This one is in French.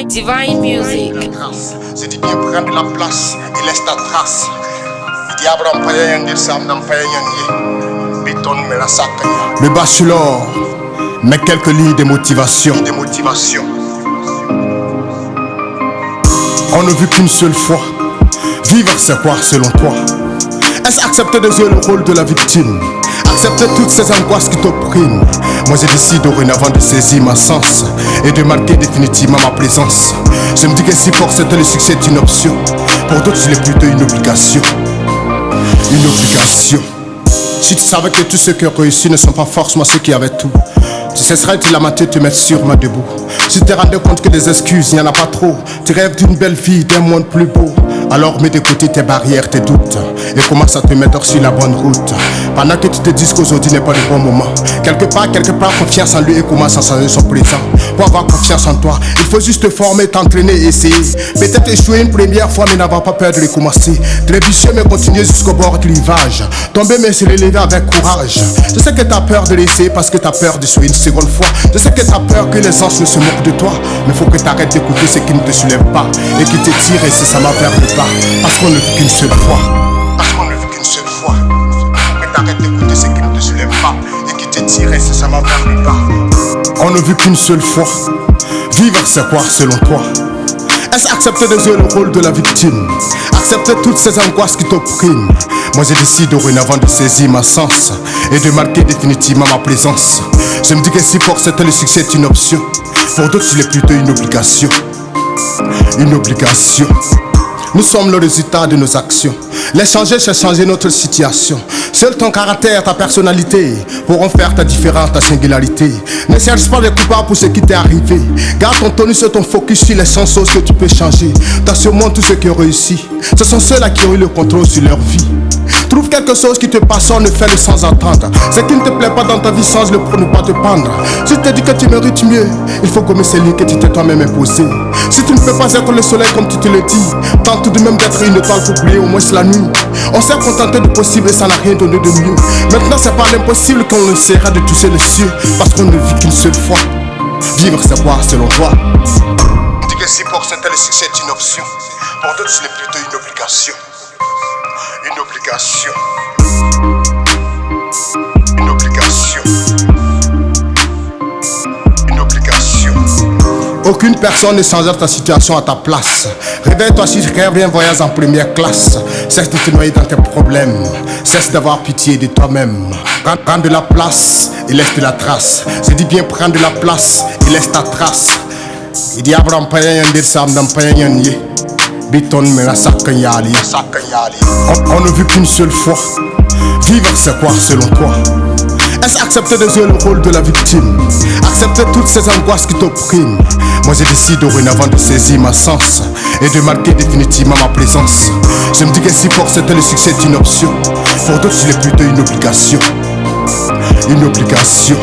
Divine Music. C'est dit bien prendre la place et laisse ta trace. Il diable en paye un sam dans paye un béton mais la sac. Le bachelor, mais quelques lignes de motivation. On ne vit qu'une seule fois. Vivre c'est quoi selon toi? Est-ce accepter de jouer le rôle de la victime? Accepter toutes ces angoisses qui t'oppriment. Moi je décide dorénavant de saisir ma sens et de marquer définitivement ma présence. Je me dis que si pour certains le succès est une option, pour d'autres il est plutôt une obligation. Une obligation. Si tu savais que tous ceux qui ont réussi ne sont pas forcément ceux qui avaient tout, tu cesserais de lamenter te mettre sûrement debout. Si tu te rendais compte que des excuses, il n'y en a pas trop. Tu rêves d'une belle vie, d'un monde plus beau. Alors mets de côté tes barrières, tes doutes et commence à te mettre sur la bonne route. Pendant que tu te dis qu'aujourd'hui n'est pas le bon moment, quelque part, confiance en lui et commence à changer son présent. Pour avoir confiance en toi, il faut juste te former, t'entraîner et essayer. Peut-être échouer une première fois mais n'avoir pas peur de recommencer. Trébucher mais continuer jusqu'au bord du rivage. Tomber mais se relever avec courage. Je sais que t'as peur de l'essayer parce que t'as peur de jouer une seconde fois. Je sais que t'as peur que les anges ne se moquent de toi, mais faut que t'arrêtes d'écouter ce qui ne te soulève pas et qui te tire incessamment vers le bas. Parce qu'on ne vit qu'une seule fois. Faut que t'arrêtes d'écouter ce qui ne te soulève pas et qui te tire incessamment vers le bas. On ne vit qu'une seule fois. Vivre c'est quoi selon toi? Est-ce accepter de jouer le rôle de la victime? Accepter toutes ces angoisses qui t'oppriment. Moi je décide dorénavant de saisir ma sens et de marquer définitivement ma présence. Je me dis que si pour certains le succès est une option, pour d'autres il est plutôt une obligation. Une obligation. Nous sommes le résultat de nos actions. Les changer, c'est changer notre situation. Seul ton caractère, ta personnalité pourront faire ta différence, ta singularité. Ne cherche pas les coupables pour ce qui t'est arrivé. Garde ton tonus et ton focus sur les 100 choses que tu peux changer. Dans ce monde, tous ceux qui ont réussi, ce sont ceux-là qui ont eu le contrôle sur leur vie. Trouve quelque chose qui te passionne, fais-le sans attendre. Ce qui ne te plaît pas dans ta vie, change-le pour ne pas te pendre. Si tu te dis que tu mérites mieux, il faut gommer ces lignes que tu t'es toi-même imposé. Si tu ne peux pas être le soleil comme tu te le dis, tente tout de même d'être une étoile pour briller au moins la nuit. On s'est contenté du possible et ça n'a rien donné de mieux. Maintenant c'est pas l'impossible qu'on essaiera de toucher les cieux, parce qu'on ne vit qu'une seule fois. Vivre c'est quoi selon toi? On dit que si pour certains le succès est une option, pour d'autres c'est plutôt une obligation. Une obligation. Une obligation. Une obligation. Aucune personne ne changera ta situation à ta place. Réveille-toi si tu rêves, viens voyage en première classe. Cesse de te noyer dans tes problèmes. Cesse d'avoir pitié de toi-même. Prends de la place et laisse de la trace. Je dis bien prends de la place et laisse ta trace. Il dit Abraham paye un sam dans paye un yé. Béton mais la sac yali. On ne vit qu'une seule fois. Vivre c'est quoi selon toi? Est-ce accepter de jouer le rôle de la victime? Accepter toutes ces angoisses qui t'oppriment. Moi je décide dorénavant de saisir ma sens et de marquer définitivement ma présence. Je me dis que si pour certains le succès est une option, pour d'autres il est plutôt une obligation. Une obligation.